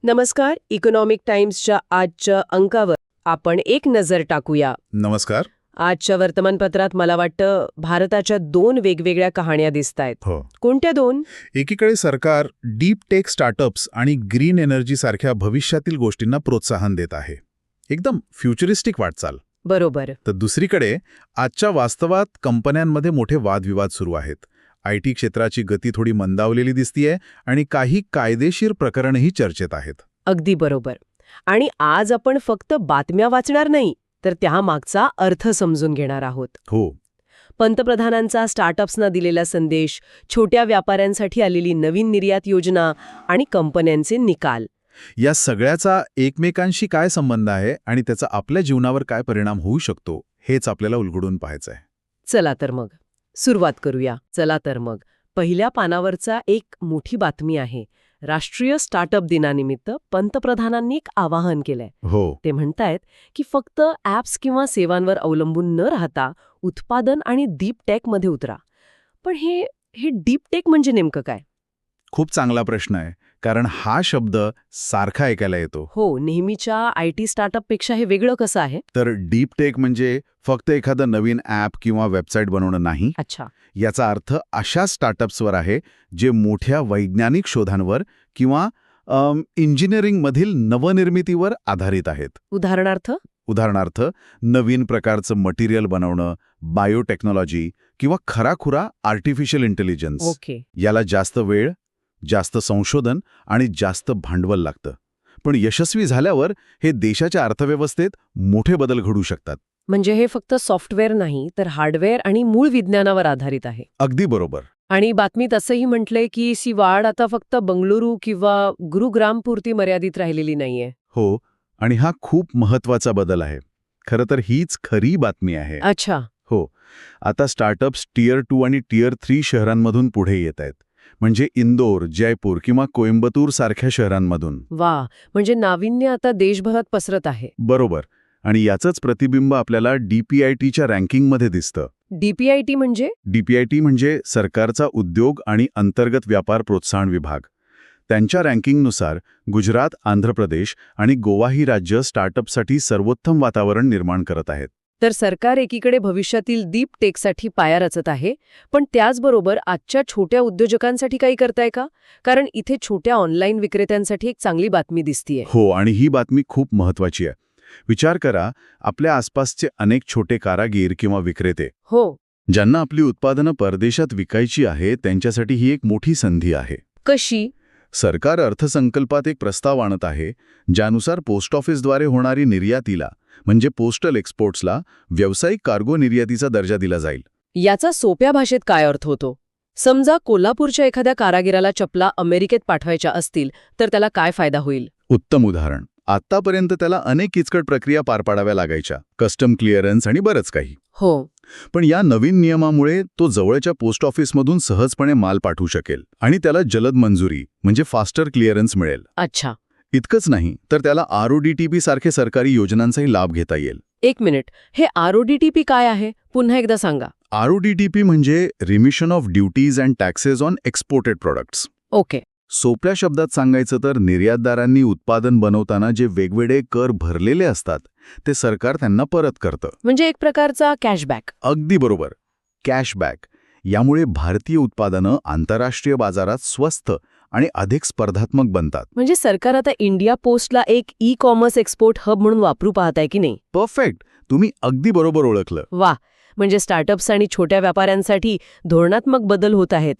नमस्कार. इकॉनॉमिक टाइम्सच्या आजच्या अंकावर आपण एक नजर टाकूया. नमस्कार. आजच्या वर्तमानपत्रात मला वाटतं भारताच्या 2 वेगवेगळ्या कहाण्या दिसतायत. हो. कोणत्या 2? एकीकडे सरकार डीप टेक स्टार्टअप्स आणि ग्रीन एनर्जी सारख्या भविष्यातील गोष्टींना प्रोत्साहन देत आहे. एकदम फ्युचरिस्टिक वाटचाल. बरोबर. तर दुसरीकडे आजच्या वास्तवात कंपन्यांमध्ये मोठे वादविवाद सुरू आहेत. IT क्षेत्राची गती थोडी मंदावलेली दिसतीये आणि काही कायदेशीर प्रकरणही चर्चेत आहेत. अगदी बरोबर. आणि आज आपण फक्त बातम्या वाचणार नाही, तर त्यामागचा अर्थ समजून घेणार आहोत. हो. पंतप्रधानांचा स्टार्टअप्सना दिलेला संदेश, छोट्या व्यापाऱ्यांसाठी आलेली नवीन निर्यात योजना आणि कंपन्यांचे निकाल. या सगळ्याचा एकमेकांशी काय संबंध आहे आणि त्याचा आपल्या जीवनावर काय परिणाम होऊ शकतो हेच आपल्याला उलगडून पाहायचं आहे. चला तर मग सुरुवात करूया. पहिल्या पानावरचा एक मोठी बातमी आहे. राष्ट्रीय स्टार्टअप दिनानिमित्त पंतप्रधानांनी एक आवाहन केलंय. हो. ते म्हणतायत की फक्त ॲप्स किंवा सेवांवर अवलंबून न राहता उत्पादन आणि डीप टेकमध्ये उतरा. पण हे डीप टेक म्हणजे नेमकं काय? खूप चांगला प्रश्न आहे, कारण हा शब्द सारखा ऐकायला येतो. हो, नेहमीच्या IT स्टार्टअपपेक्षा हे वेगळं कसं आहे? तर डीप टेक म्हणजे फक्त एखादं नवीन ॲप किंवा वेबसाईट बनवणं नाही. अच्छा. याचा अर्थ अशा स्टार्टअप्सवर आहे जे मोठ्या वैज्ञानिक शोधांवर किंवा इंजिनिअरिंगमधील नवनिर्मितीवर आधारित आहेत. उदाहरणार्थ नवीन प्रकारचं मटेरियल बनवणं, बायोटेक्नॉलॉजी किंवा खराखुरा आर्टिफिशियल इंटेलिजन्स. ओके. याला जास्त वेळ, जास्त संशोधन आणि जास्त भांडवल लागतं. पण यशस्वी झाल्यावर हे देशाच्या अर्थव्यवस्थेत मोठे बदल घडू शकतात. म्हणजे हे फक्त सॉफ्टवेअर नाही, तर हार्डवेअर आणि मूळ विज्ञानावर आधारित आहे. अगदी बरोबर. आणि बातमीत असंही म्हटलंय की सी वाढ आता फक्त बंगळुरू किंवा गुरुग्रामपुरती मर्यादित राहिलेली नाहीये. हो, आणि हा खूप महत्वाचा बदल आहे. खरं तर हीच खरी बातमी आहे. अच्छा. हो. आता स्टार्टअप्स टियर 2 आणि टियर 3 शहरांमधून पुढे येत आहेत. म्हणजे इंदोर, जयपूर किंवा कोइंबतूर सारख्या शहरांमधून. वा, म्हणजे नाविन्य आता देशभरात पसरत आहे. बरोबर. आणि याचंच प्रतिबिंब आपल्याला DPITच्या रँकिंगमध्ये दिसतं. DPIT म्हणजे? DPIT म्हणजे सरकारचा उद्योग आणि अंतर्गत व्यापार प्रोत्साहन विभाग. त्यांच्या रँकिंगनुसार गुजरात, आंध्र प्रदेश आणि गोवा ही राज्य स्टार्टअपसाठी सर्वोत्तम वातावरण निर्माण करत आहेत. तर सरकार एकीकडे भविष्यातील डीप टेकसाठी पाया रचत आहे, पण त्याचबरोबर आजच्या छोट्या उद्योजकांसाठी काही करताय का? कारण इथे छोट्या ऑनलाईन विक्रेत्यांसाठी एक चांगली बातमी दिसतीये. हो, आणि ही बातमी खूप महत्वाची आहे. विचार करा, आपल्या आसपासचे अनेक छोटे कारागीर किंवा विक्रेते, हो, ज्यांना आपली उत्पादनं परदेशात विकायची आहे, त्यांच्यासाठी ही एक मोठी संधी आहे. कशी? सरकार अर्थसंकल्पात एक प्रस्ताव आणत आहे, ज्यानुसार पोस्ट ऑफिसद्वारे होणारी निर्यातीला म्हणजे पोस्टल एक्सपोर्ट्सला व्यावसायिक कार्गो निर्यातीचा दर्जा दिला जाईल. याचा सोप्या भाषेत काय अर्थ होतो? समजा कोल्हापूरच्या एखाद्या कारागिराला चपला अमेरिकेत पाठवायच्या असतील, तर त्याला काय फायदा होईल? उत्तम उदाहरण. आतापर्यंत त्याला अनेक किचकट प्रक्रिया पार पाडाव्या लागायच्या, कस्टम क्लिअरन्स आणि बरंच काही. हो. पण या नवीन नियमामुळे तो जवळच्या पोस्ट ऑफिसमधून सहजपणे माल पाठवू शकेल आणि त्याला जलद मंजुरी म्हणजे फास्टर क्लिअरन्स मिळेल. अच्छा. इतकंच नाही, तर त्याला RODTP सारखे सरकारी योजनांचाही लाभ घेता येईल. 1 मिनिट, हे RODTP काय आहे? पुन्हा एकदा सांगा. RODTP म्हणजे remission of duties and taxes on exported products. Okay. सोप्या शब्दात सांगायचं तर निर्यातदारांनी उत्पादन बनवताना जे वेगवेगळे कर भरलेले असतात, ते सरकार त्यांना परत करतं. म्हणजे एक प्रकारचा कॅशबॅक. अगदी बरोबर, कॅशबॅक. यामुळे भारतीय उत्पादनं आंतरराष्ट्रीय बाजारात स्वस्त आणि अधिक स्पर्धात्मक बनतात. म्हणजे सरकार आता इंडिया पोस्टला एक ई-कॉमर्स एक्सपोर्ट हब म्हणून वापरू पाहताय की नाही? परफेक्ट. तुम्ही अगदी बरोबर ओळखलं. वा, म्हणजे स्टार्टअप्स आणि छोट्या व्यापाऱ्यांसाठी धोरणात्मक बदल होत आहेत.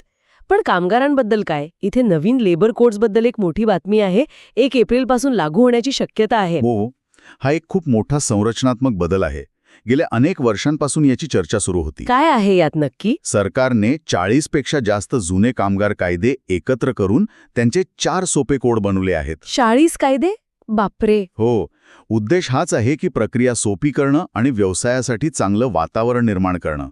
पण कामगारांबद्दल काय? इथे नवीन लेबर कोड्सबद्दल एक मोठी बातमी आहे. 1 एप्रिलपासून लागू होण्याची शक्यता आहे. हो, हा एक खूप मोठा संरचनात्मक बदल आहे. गेल्या अनेक वर्षांपासून याची चर्चा सुरू होती. काय आहे यात नक्की? सरकारने 40 पेक्षा जास्त जुने कामगार कायदे एकत्र करून त्यांचे 4 सोपे कोड बनवले आहेत. 40 कायदे? बापरे. हो, उद्देश हाच आहे की प्रक्रिया सोपी करणं आणि व्यवसायासाठी चांगलं वातावरण निर्माण करणं.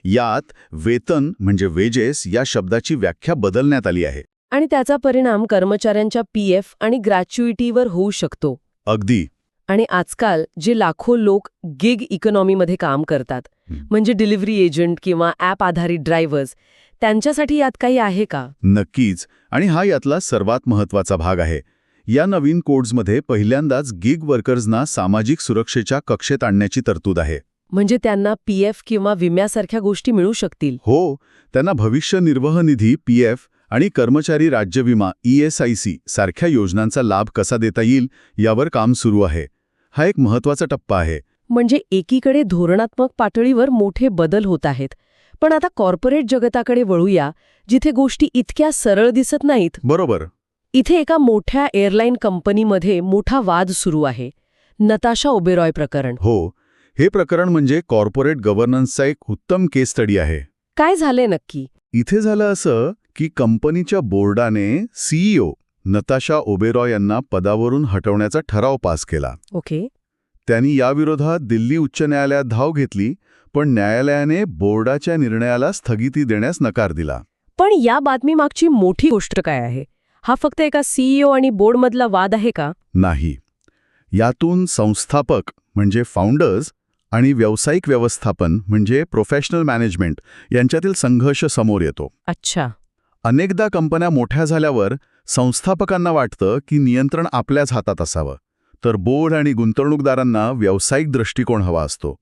यात वेतन म्हणजे वेजेस या शब्दाची व्याख्या बदलण्यात आली आहे. आणि त्याचा परिणाम कर्मचाऱ्यांच्या PF आणि ग्रॅच्युइटीवर होऊ शकतो. अगदी. आणि आजकाल जे लाखो लोक गिग इकॉनॉमीमध्ये काम करतात, म्हणजे डिलिव्हरी एजंट किंवा ॲप आधारित ड्रायव्हर्स, त्यांच्यासाठी यात काही आहे का? नक्कीच. आणि हा यातला सर्वात महत्वाचा भाग आहे. या नवीन कोड्समध्ये पहिल्यांदाच गिग वर्कर्सना सामाजिक सुरक्षेच्या कक्षेत आणण्याची तरतूद आहे. म्हणजे त्यांना पीएफ किंवा विम्यासारख्या गोष्टी मिळू शकतील. हो, त्यांना भविष्य निर्वाह निधी पीएफ आणि कर्मचारी राज्य विमा ESIC सारख्या योजनांचा लाभ कसा देता येईल यावर काम सुरू आहे. हा एक महत्त्वाचा टप्पा आहे. म्हणजे एकीकडे धोरणात्मक पातळीवर मोठे बदल होत आहेत. पण आता कॉर्पोरेट जगताकडे वळूया, जिथे गोष्टी इतक्या सरळ दिसत नाहीत. बरोबर. इथे एका मोठ्या एअरलाईन कंपनीमध्ये मोठा वाद सुरू आहे. नताशा ओबेरॉय प्रकरण. हो, हे प्रकरण म्हणजे कॉर्पोरेट गव्हर्नन्सचा एक उत्तम केस स्टडी आहे. काय झालंय नक्की? इथे झालं असं की कंपनीच्या बोर्डाने CEO नताशा ओबेरॉय यांना पदावरून हटवण्याचा ठराव पास केला. ओके. त्यांनी याविरोधात दिल्ली उच्च न्यायालयात धाव घेतली, पण न्यायालयाने बोर्डाच्या निर्णयाला स्थगिती देण्यास नकार दिला. पण या बातमीमागची मोठी गोष्ट काय आहे? हा फक्त एका CEO आणि बोर्डमधला वाद आहे का? नाही. यातून संस्थापक म्हणजे फाउंडर्स आणि व्यावसायिक व्यवस्थापन म्हणजे प्रोफेशनल मॅनेजमेंट यांच्यातील संघर्ष समोर येतो. अच्छा. अनेकदा कंपन्या मोठ्या झाल्यावर संस्थापकांना वाटतं की नियंत्रण आपल्याच हातात असावं, तर बोर्ड आणि गुंतवणूकदारांना व्यावसायिक दृष्टिकोन हवा असतो.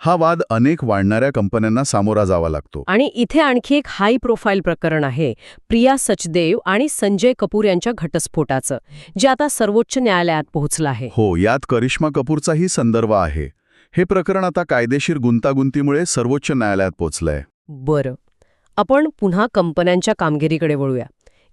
हा वाद अनेक वाढणाऱ्या कंपन्यांना सामोरा जावा लागतो. आणि इथे आणखी एक हाय प्रोफाईल प्रकरण आहे, प्रिया सचदेव आणि संजय कपूर यांच्या घटस्फोटाचं, जे आता सर्वोच्च न्यायालयात पोहोचलं आहे. हो, यात करिश्मा कपूरचाही संदर्भ आहे. हे प्रकरण आता कायदेशीर गुंतागुंतीमुळे सर्वोच्च न्यायालयात पोहोचलंय. बरं, आपण पुन्हा कंपन्यांच्या कामगिरीकडे वळूया.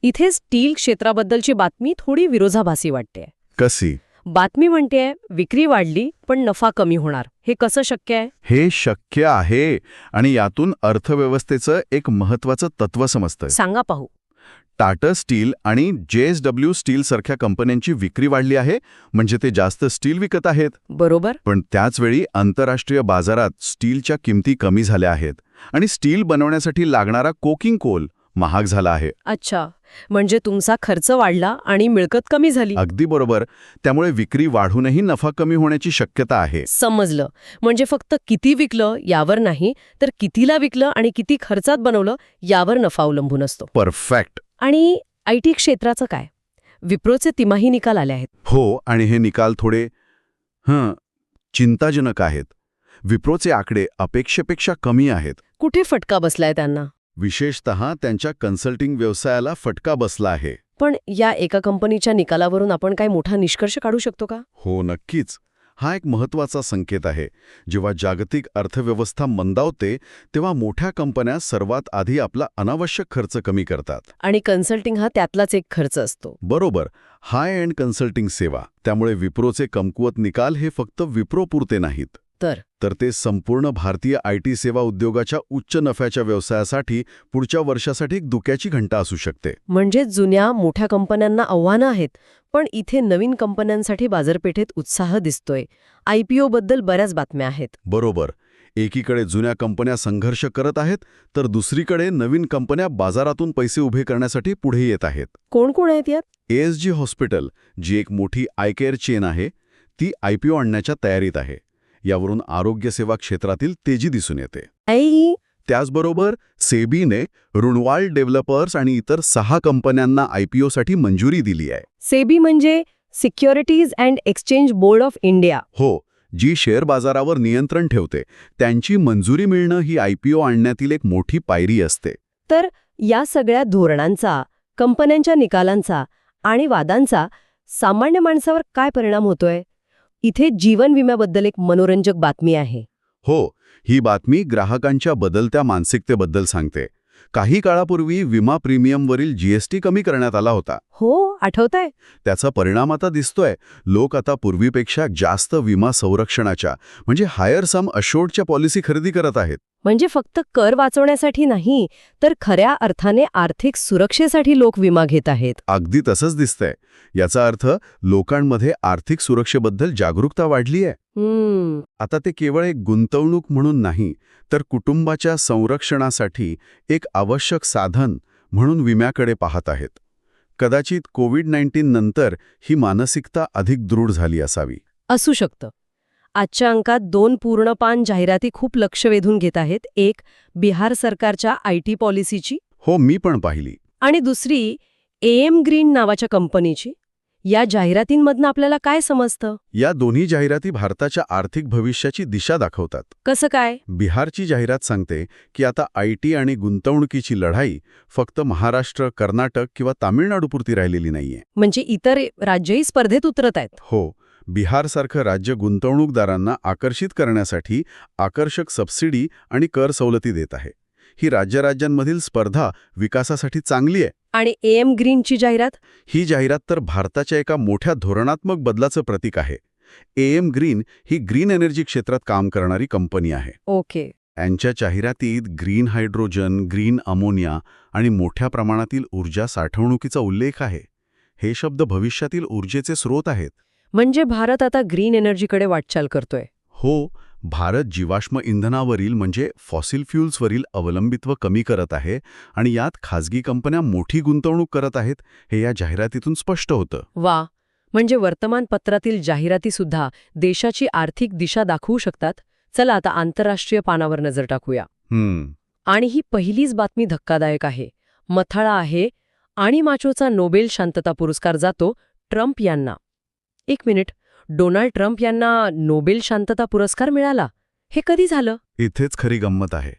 इथे स्टील क्षेत्राबद्दलची बातमी थोडी विरोधाभासी वाटते. कशी? बातमी म्हणतेय विक्री वाढली पण नफा कमी होणार. हे कसं शक्य आहे? हे शक्य आहे आणि यातून अर्थव्यवस्थेचं एक महत्त्वाचं तत्व समजतं. सांगा पाहू. टाटा स्टील आणि JSW स्टील सारख्या कंपन्यांची विक्री वाढली आहे, म्हणजे ते जास्त स्टील विकत आहेत. बरोबर. पण त्याचवेळी आंतरराष्ट्रीय बाजारात स्टीलच्या किमती कमी झाल्या आहेत आणि स्टील बनवण्यासाठी लागणारा कोकिंग कोल महाग झाला आहे. अच्छा, म्हणजे तुमचा खर्च वाढला आणि मिळकत कमी झाली. अगदी बरोबर. त्यामुळे विक्री वाढूनही नफा कमी होण्याची शक्यता आहे. समजलं. म्हणजे फक्त किती विकलं यावर नाही, तर कितीला विकलं आणि किती खर्चात बनवलं यावर नफा अवलंबून असतो. परफेक्ट. आणि IT क्षेत्राचं काय? विप्रोचे तिमाही निकाल आले आहेत. हो, आणि हे निकाल थोडे चिंताजनक आहेत. विप्रोचे आकडे अपेक्षेपेक्षा कमी आहेत. कुठे फटका बसलाय त्यांना? विशेषतः त्यांच्या कन्सल्टिंग व्यवसायाला फटका बसला आहे. पण या एका कंपनीच्या निकालावरून आपण काय मोठा निष्कर्ष काढू शकतो का? हो, नक्कीच. हा एक महत्त्वाचा संकेत आहे. जेव्हा जागतिक अर्थव्यवस्था मंदावते तेव्हा मोठ्या कंपन्या सर्वात आधी आपला अनावश्यक खर्च कमी करतात. आणि कन्सल्टिंग हा त्यातलाच एक खर्च असतो. बरोबर. हाय एंड कन्सल्टिंग सेवा. त्यामुळे विप्रोचे कमकुवत निकाल हे फक्त विप्रोपुरते नाहीत, तर ते संपूर्ण भारतीय IT सेवा उद्योगाच्या उच्च नफ्याच्या व्यवसायासाठी पुढच्या वर्षासाठी एक धोक्याची घंटा असू शकते. म्हणजे जुन्या मोठ्या कंपन्यांना आव्हानं आहेत, पण इथे नवीन कंपन्यांसाठी बाजारपेठेत उत्साह दिसतोय. IPO बद्दल बऱ्याच बातम्या आहेत. बरोबर. एकीकडे जुन्या कंपन्या संघर्ष करत आहेत, तर दुसरीकडे नवीन कंपन्या बाजारातून पैसे उभे करण्यासाठी पुढे येत आहेत. कोण कोण आहेत यात? ASG हॉस्पिटल, जी एक मोठी आय केअर चेन आहे, ती IPO आणण्याच्या तयारीत आहे. यावरून आरोग्य सेवा क्षेत्रातील तेजी दिसून येते. त्याचबरोबर सेबीने रुणवाल डेव्हलपर्स आणि इतर 6 कंपन्यांना IPOसाठी मंजुरी दिली आहे. सेबी म्हणजे securities and exchange board of India. हो, जी शेअर बाजारावर नियंत्रण ठेवते. त्यांची मंजुरी मिळणं ही IPO आणण्यातील एक मोठी पायरी असते. तर या सगळ्या धोरणांचा, कंपन्यांच्या निकालांचा आणि वादांचा सामान्य माणसावर काय परिणाम होतोय? इथे जीवन विम्याबद्दल एक मनोरंजक बातमी आहे. हो, ही बातमी ग्राहकांच्या बदलत्या मानसिकतेबद्दल सांगते. काही काळापूर्वी विमा प्रीमियमवरील GST कमी करण्यात आला होता. हो, आठवतंय? त्याचा परिणाम आता दिसतोय. लोक आता पूर्वीपेक्षा जास्त विमा संरक्षणाच्या म्हणजे हायर सम अशोर्डच्या पॉलिसी खरेदी करत आहेत. म्हणजे फक्त कर वाचवण्यासाठी नाही, तर खऱ्या अर्थाने आर्थिक सुरक्षेसाठी लोक विमा घेत आहेत. अगदी तसंच दिसतंय. याचा अर्थ लोकांमध्ये आर्थिक सुरक्षेबद्दल जागरूकता वाढली आहे. आता ते केवळ एक गुंतवणूक म्हणून नाही, तर कुटुंबाच्या संरक्षणासाठी एक आवश्यक साधन म्हणून विम्याकडे पाहत आहेत. कदाचित कोविड-19 नंतर ही मानसिकता अधिक दृढ झाली असावी. असू शकतं. आजच्या अंकात 2 पूर्णपान जाहिराती खूप लक्ष वेधून घेत आहेत. एक बिहार सरकारच्या IT पॉलिसीची. हो, मी पण पाहिली. आणि दुसरी AM ग्रीन नावाच्या कंपनीची. या जाहिरातींमधनं आपल्याला काय समजतं? या दोन्ही जाहिराती भारताच्या आर्थिक भविष्याची दिशा दाखवतात. कसं काय? बिहारची जाहिरात सांगते की आता IT आणि गुंतवणुकीची लढाई फक्त महाराष्ट्र, कर्नाटक किंवा तामिळनाडूपुरती राहिलेली नाहीये. म्हणजे इतर राज्यही स्पर्धेत उतरत आहेत. हो, बिहारसारखं राज्य गुंतवणूकदारांना आकर्षित करण्यासाठी आकर्षक सबसिडी आणि कर सवलती देत आहे. ही राज्यांमधील स्पर्धा विकासासाठी चांगली आहे. आणि AM ग्रीनची जाहिरात? ही जाहिरात तर भारताच्या एका मोठ्या धोरणात्मक बदलाचं प्रतीक आहे. AM green he green energy क्षेत्रात काम करणारी कंपनी आहे. ओके. यांच्या जाहिरातीत ग्रीन हायड्रोजन, ग्रीन अमोनिया आणि मोठ्या प्रमाणातील ऊर्जा साठवणुकीचा उल्लेख आहे. हे शब्द भविष्यातील ऊर्जेचे स्रोत आहेत. म्हणजे भारत आता ग्रीन एनर्जीकडे वाटचाल करतोय. हो, भारत जीवाश्म इंधनावरील म्हणजे फॉसिल फ्युल्सवरील अवलंबित्व कमी करत आहे आणि यात खाजगी कंपन्या मोठी गुंतवणूक करत आहेत, हे या जाहिरातीतून स्पष्ट होतं. वा, म्हणजे वर्तमानपत्रातील जाहिरातीसुद्धा देशाची आर्थिक दिशा दाखवू शकतात. चला आता आंतरराष्ट्रीय पानावर नजर टाकूया. आणि ही पहिलीच बातमी धक्कादायक आहे. मथाळा आहे आणि माचोचा नोबेल शांतता पुरस्कार जातो ट्रम्प यांना. एक मिनिट, डोनाल्ड ट्रम्प यांना नोबेल शांतता पुरस्कार मिळाला? हे कधी झालं? इथेच खरी गंमत आहे.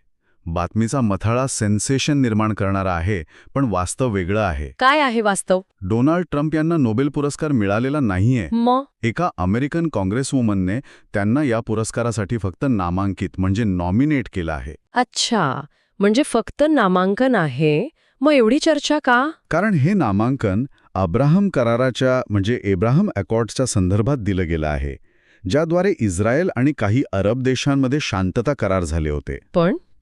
बातमीचा मथाळा सेन्सेशन निर्माण करणारा आहे, पण वास्तव वेगळं आहे. काय आहे वास्तव? डोनाल्ड ट्रम्प यांना नोबेल पुरस्कार मिळालेला नाहीये. मग एका अमेरिकन काँग्रेसवुमनने त्यांना या पुरस्कारासाठी फक्त नामांकित म्हणजे नॉमिनेट केलं आहे. अच्छा, म्हणजे फक्त नामांकन आहे. मग एवढी चर्चा का? कारण हे नामांकन अब्राहम कराराच्या म्हणजे एब्राहम अकॉर्ड्सच्या संदर्भात दिलं गेलं आहे, ज्याद्वारे इस्रायल आणि काही अरब देशांमध्ये शांतता करार झाले होते.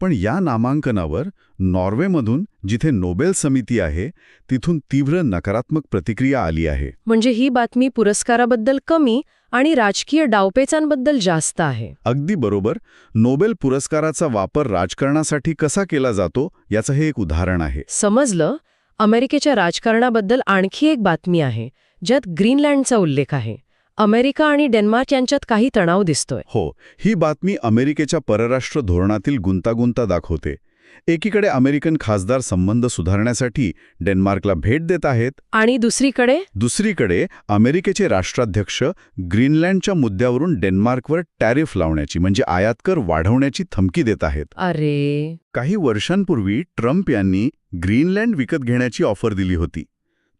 पण या नामांकनावर नॉर्वेमधून, जिथे नोबेल समिती आहे, तिथून तीव्र नकारात्मक प्रतिक्रिया आली आहे. म्हणजे ही बातमी पुरस्काराबद्दल कमी आणि राजकीय डावपेचांबद्दल जास्त आहे. अगदी बरोबर. नोबेल पुरस्काराचा वापर राजकारणासाठी कसा केला जातो याचं हे एक उदाहरण आहे. समजलं. अमेरिकेच्या राजकारणाबद्दल आणखी एक बातमी आहे, ज्यात ग्रीनलँडचा उल्लेख आहे. अमेरिका आणि डेन्मार्क यांच्यात काही तणाव दिसतोय. हो, ही बातमी अमेरिकेच्या परराष्ट्र धोरणातील गुंतागुंता दाखवते. एकीकडे अमेरिकन खासदार संबंध सुधारण्यासाठी डेन्मार्कला भेट देत आहेत आणि दुसरीकडे अमेरिकेचे राष्ट्राध्यक्ष ग्रीनलँडच्या मुद्द्यावरून डेन्मार्कवर टॅरिफ लावण्याची म्हणजे आयातकर वाढवण्याची धमकी देत आहेत. अरे, काही वर्षांपूर्वी ट्रम्प यांनी ग्रीनलँड विकत घेण्याची ऑफर दिली होती.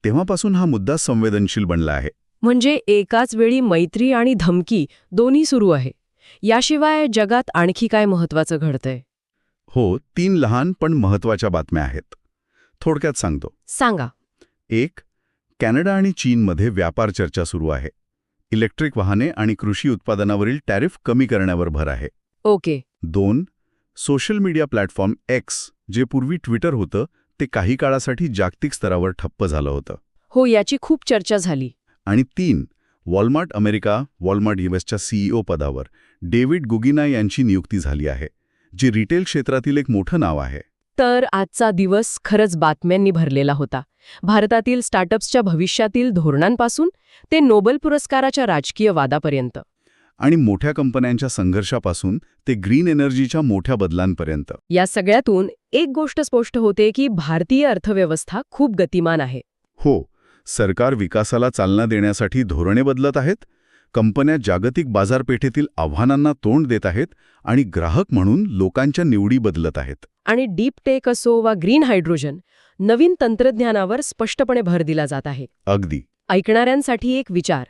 तेव्हापासून हा मुद्दा संवेदनशील बनला आहे. म्हणजे एकाच वेळी मैत्री आणि धमकी दोन्ही सुरू आहे. याशिवाय जगात आणखी काय महत्वाचं घडतंय? हो, 3 लहान पण महत्वाच्या बातम्या आहेत. थोडक्यात सांगतो. सांगा. 1. कॅनडा आणि चीनमध्ये व्यापार चर्चा सुरू आहे. इलेक्ट्रिक वाहने आणि कृषी उत्पादनावरील टॅरिफ कमी करण्यावर भर आहे. Okay. 2. Social media platform X, जे पूर्वी ट्विटर होतं, ते काही काळासाठी जागतिक स्तरावर ठप्प झालं होतं. हो, याची खूप चर्चा झाली. आणि 3. वॉलमार्ट अमेरिका, वॉलमार्ट USच्या CEO पदावर डेव्हिड गुगिना यांची नियुक्ती झाली आहे, जे रिटेल क्षेत्रातील एक मोठं नाव आहे. तर आजचा दिवस खरंच बातम्यांनी भरलेला होता. भारतातील स्टार्टअप्सच्या भविष्यातील धोरणांपासून ते नोबेल पुरस्काराच्या राजकीय वादापर्यंत. आणि मोठ्या कंपन्यांच्या संघर्षापासून ते ग्रीन एनर्जीच्या मोठ्या बदलांपर्यंत. या सगळ्यातून एक गोष्ट स्पष्ट होते की भारतीय अर्थव्यवस्था खूप गतिमान आहे. हो, सरकार विकासाला चालना देण्यासाठी धोरणे बदलत आहेत, कंपन्या जागतिक बाजारपेठेतील आव्हानांना तोंड देत आहेत आणि ग्राहक म्हणून लोकांच्या निवडी बदलत आहेत. आणि डीप टेक असो वा ग्रीन हायड्रोजन, नवीन तंत्रज्ञानावर स्पष्टपणे भर दिला जात आहे. अगदी. ऐकणाऱ्यांसाठी एक विचार.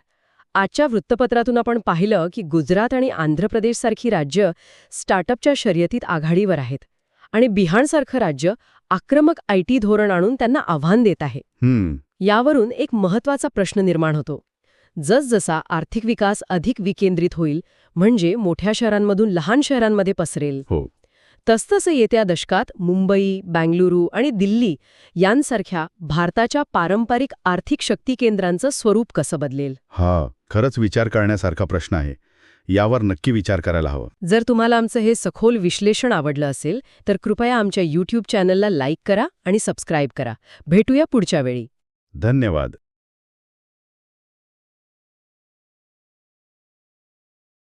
आजच्या वृत्तपत्रातून आपण पाहिलं की गुजरात आणि आंध्र प्रदेशसारखी राज्य स्टार्टअपच्या शर्यतीत आघाडीवर आहेत आणि बिहारसारखं राज्य आक्रमक IT धोरण आणून त्यांना आव्हान देत आहे. यावरून एक महत्वाचा प्रश्न निर्माण होतो. जसजसा आर्थिक विकास अधिक विकेंद्रित होईल, म्हणजे मोठ्या शहरांमधून लहान शहरांमध्ये पसरेल, तसतसं येत्या दशकात मुंबई, बंगळुरू आणि दिल्ली यांसारख्या भारताच्या पारंपरिक आर्थिक शक्ती केंद्रांचं स्वरूप कसं बदलेल? हा खरंच विचार करण्यासारखा प्रश्न आहे. यावर नक्की विचार करायला हवं. जर तुम्हाला आमचं हे सखोल विश्लेषण आवडलं असेल तर कृपया आमच्या YouTube चॅनलला लाईक करा आणि सबस्क्राईब करा. भेटूया पुढच्या वेळी. धन्यवाद.